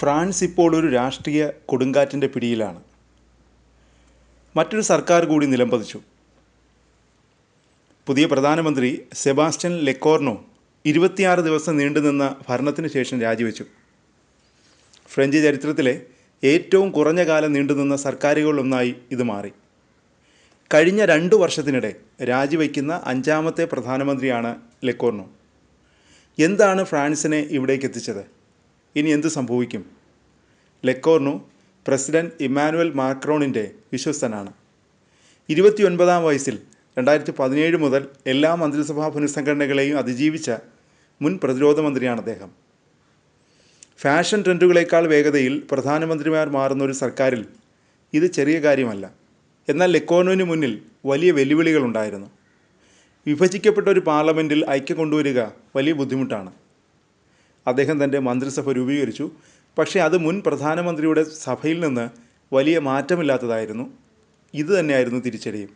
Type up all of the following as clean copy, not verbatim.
France ഇപ്പോൾ ഒരു രാഷ്ട്രീയ കൊടുങ്കാറ്റിൻ്റെ പിടിയിലാണ്. മറ്റൊരു സർക്കാർ കൂടി നിലംപതിച്ചു. പുതിയ പ്രധാനമന്ത്രി സെബാസ്റ്റ്യൻ ലെക്കോർനോ 26 ദിവസം നീണ്ടുനിന്ന ഭരണത്തിന് ശേഷം രാജിവെച്ചു. ഫ്രഞ്ച് ചരിത്രത്തിലെ ഏറ്റവും കുറഞ്ഞ കാലം നീണ്ടുനിന്ന സർക്കാരുകളിലൊന്നായി ഇത് മാറി. കഴിഞ്ഞ 2 വർഷത്തിനിടെ രാജിവെക്കുന്ന 5ാമത്തെ പ്രധാനമന്ത്രിയാണ് ലെക്കോർനോ. എന്താണ് ഫ്രാൻസിനെ ഇവിടേക്ക് എത്തിച്ചത്? ഇനി എന്ത് സംഭവിക്കും? ലെക്കോർനോ പ്രസിഡന്റ് ഇമ്മാനുവൽ മാക്രോണിൻ്റെ വിശ്വസ്തനാണ്. 29ാം വയസ്സിൽ 2017 മുതൽ എല്ലാ മന്ത്രിസഭാ പുനഃസംഘടനകളെയും അതിജീവിച്ച മുൻ പ്രതിരോധ മന്ത്രിയാണ് അദ്ദേഹം. ഫാഷൻ ട്രെൻഡുകളേക്കാൾ വേഗതയിൽ പ്രധാനമന്ത്രിമാർ മാറുന്ന ഒരു സർക്കാരിൽ ഇത് ചെറിയ കാര്യമല്ല. എന്നാൽ ലെക്കോർനോവിന് മുന്നിൽ വലിയ വെല്ലുവിളികളുണ്ടായിരുന്നു. വിഭജിക്കപ്പെട്ട ഒരു പാർലമെൻറ്റിൽ ഐക്യം കൊണ്ടുവരിക വലിയ ബുദ്ധിമുട്ടാണ്. അദ്ദേഹം തൻ്റെ മന്ത്രിസഭ രൂപീകരിച്ചു. പക്ഷേ അത് മുൻ പ്രധാനമന്ത്രിയുടെ സഭയിൽ നിന്ന് വലിയ മാറ്റമില്ലാത്തതായിരുന്നു. ഇത് തന്നെയായിരുന്നു തിരിച്ചടിയും.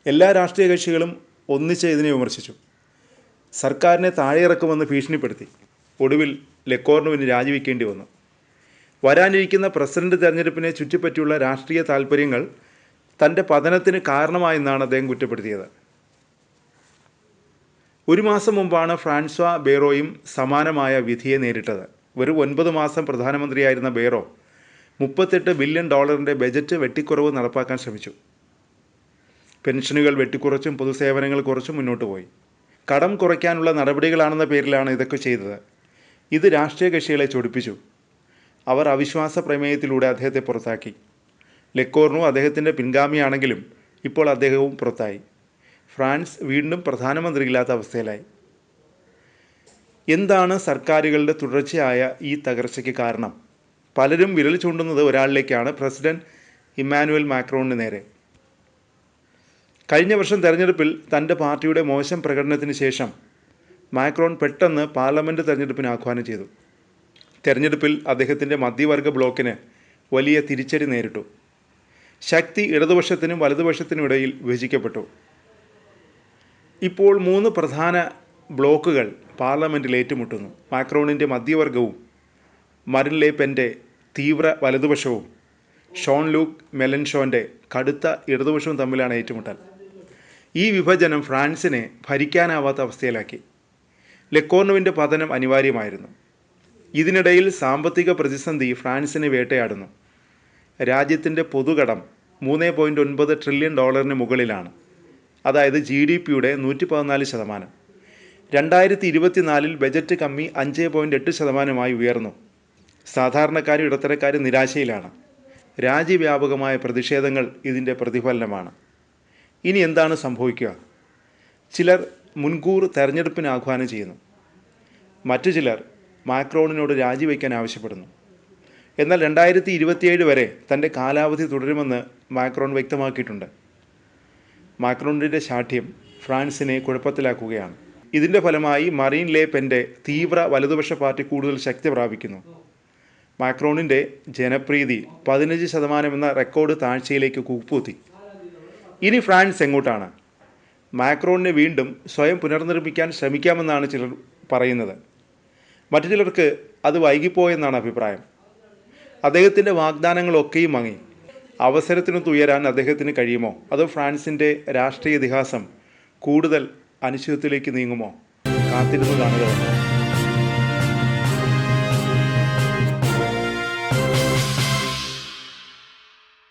എല്ലാ രാഷ്ട്രീയ കക്ഷികളും ഒന്നിച്ച് ഇതിനെ വിമർശിച്ചു. സർക്കാരിനെ താഴെയിറക്കുമെന്ന് ഭീഷണിപ്പെടുത്തി. ഒടുവിൽ ലെക്കോർനോവിന് രാജിവെക്കേണ്ടി വന്നു. വരാനിരിക്കുന്ന പ്രസിഡന്റ് തെരഞ്ഞെടുപ്പിനെ ചുറ്റിപ്പറ്റിയുള്ള രാഷ്ട്രീയ താൽപ്പര്യങ്ങൾ തൻ്റെ പതനത്തിന് കാരണമായെന്നാണ് അദ്ദേഹം കുറ്റപ്പെടുത്തിയത്. 1 മാസം മുമ്പാണ് ഫ്രാൻസ്വാ ബെയ്റോയും സമാനമായ വിധിയെ നേരിട്ടത്. വെറും 9 മാസം പ്രധാനമന്ത്രിയായിരുന്ന ബെയ്റോ $38 ബില്യൺ ബജറ്റ് വെട്ടിക്കുറവ് നടപ്പാക്കാൻ ശ്രമിച്ചു. പെൻഷനുകൾ വെട്ടിക്കുറച്ചും പൊതുസേവനങ്ങൾ കുറച്ചും മുന്നോട്ട് പോയി. കടം കുറയ്ക്കാനുള്ള നടപടികളാണെന്ന പേരിലാണ് ഇതൊക്കെ ചെയ്തത്. ഇത് രാഷ്ട്രീയ കക്ഷികളെ ചൊടിപ്പിച്ചു. അവർ അവിശ്വാസ പ്രമേയത്തിലൂടെ അദ്ദേഹത്തെ പുറത്താക്കി. ലെക്കോർനോ അദ്ദേഹത്തിൻ്റെ പിൻഗാമിയാണെങ്കിലും ഇപ്പോൾ അദ്ദേഹവും പുറത്തായി. ഫ്രാൻസ് വീണ്ടും പ്രധാനമന്ത്രിയില്ലാത്ത അവസ്ഥയിലായി. എന്താണ് സർക്കാരുകളുടെ തുടർച്ചയായ ഈ തകർച്ചയ്ക്ക് കാരണം? പലരും വിരൽ ചൂണ്ടുന്നത് ഒരാളിലേക്കാണ്, പ്രസിഡന്റ് ഇമ്മാനുവൽ മാക്രോണിന് നേരെ. കഴിഞ്ഞ വർഷം തെരഞ്ഞെടുപ്പിൽ തൻ്റെ പാർട്ടിയുടെ മോശം പ്രകടനത്തിന് ശേഷം മാക്രോൺ പെട്ടെന്ന് പാർലമെൻറ്റ് തെരഞ്ഞെടുപ്പിന് ആഹ്വാനം ചെയ്തു. തെരഞ്ഞെടുപ്പിൽ അദ്ദേഹത്തിൻ്റെ മധ്യവർഗ ബ്ലോക്കിന് വലിയ തിരിച്ചടി നേരിട്ടു. ശക്തി ഇടതുപക്ഷത്തിനും വലതുപക്ഷത്തിനും ഇടയിൽ വിഭജിക്കപ്പെട്ടു. ഇപ്പോൾ 3 പ്രധാന ബ്ലോക്കുകൾ പാർലമെൻറ്റിൽ ഏറ്റുമുട്ടുന്നു. മാക്രോണിൻ്റെ മധ്യവർഗവും മരിൻ ലെ പെൻ്റെ തീവ്ര വലതുപക്ഷവും ഷോൺ ലൂക്ക് മെലൻഷോൻ്റെ കടുത്ത ഇടതുപക്ഷവും തമ്മിലാണ് ഏറ്റുമുട്ടൽ. ഈ വിഭജനം ഫ്രാൻസിനെ ഭരിക്കാനാവാത്ത അവസ്ഥയിലാക്കി. ലെക്കോർനോവിൻ്റെ പതനം അനിവാര്യമായിരുന്നു. ഇതിനിടയിൽ സാമ്പത്തിക പ്രതിസന്ധി ഫ്രാൻസിനെ വേട്ടയാടുന്നു. രാജ്യത്തിൻ്റെ പൊതുകടം $3.9 ട്രില്യൺ മുകളിലാണ്. അതായത് GDPയുടെ 114%. 2024 ബജറ്റ് കമ്മി 5.8% ഉയർന്നു. സാധാരണക്കാരും ഇടത്തരക്കാരും നിരാശയിലാണ്. രാജ്യവ്യാപകമായ പ്രതിഷേധങ്ങൾ ഇതിൻ്റെ പ്രതിഫലനമാണ്. ഇനി എന്താണ് സംഭവിക്കുക? ചിലർ മുൻകൂർ തെരഞ്ഞെടുപ്പിന് ആഹ്വാനം ചെയ്യുന്നു. മറ്റു ചിലർ മാക്രോണിനോട് രാജിവെക്കാൻ ആവശ്യപ്പെടുന്നു. എന്നാൽ 2027 വരെ തൻ്റെ കാലാവധി തുടരുമെന്ന് മാക്രോൺ വ്യക്തമാക്കിയിട്ടുണ്ട്. മാക്രോണിൻ്റെ ശാഠ്യം ഫ്രാൻസിനെ കുഴപ്പത്തിലാക്കുകയാണ്. ഇതിൻ്റെ ഫലമായി മറീൻ ലെ പെൻ്റെ തീവ്ര വലതുപക്ഷ പാർട്ടി കൂടുതൽ ശക്തി പ്രാപിക്കുന്നു. മാക്രോണിൻ്റെ ജനപ്രീതി 15% എന്ന റെക്കോർഡ് താഴ്ചയിലേക്ക് കുപ്പുകുത്തി. ഇനി ഫ്രാൻസ് എങ്ങോട്ടാണ്? മാക്രോണിനെ വീണ്ടും സ്വയം പുനർനിർമ്മിക്കാൻ ശ്രമിക്കാമെന്നാണ് ചിലർ പറയുന്നത്. മറ്റു ചിലർക്ക് അത് വൈകിപ്പോയെന്നാണ് അഭിപ്രായം. അദ്ദേഹത്തിൻ്റെ വാഗ്ദാനങ്ങളൊക്കെയും മങ്ങി. അവസരത്തിനൊത്ത് ഉയരാൻ അദ്ദേഹത്തിന് കഴിയുമോ? അതോ ഫ്രാൻസിൻ്റെ രാഷ്ട്രീയ ഇതിഹാസം കൂടുതൽ അനിശ്ചിതത്വത്തിലേക്ക് നീങ്ങുമോ? കാത്തിരുന്ന് കാണുക.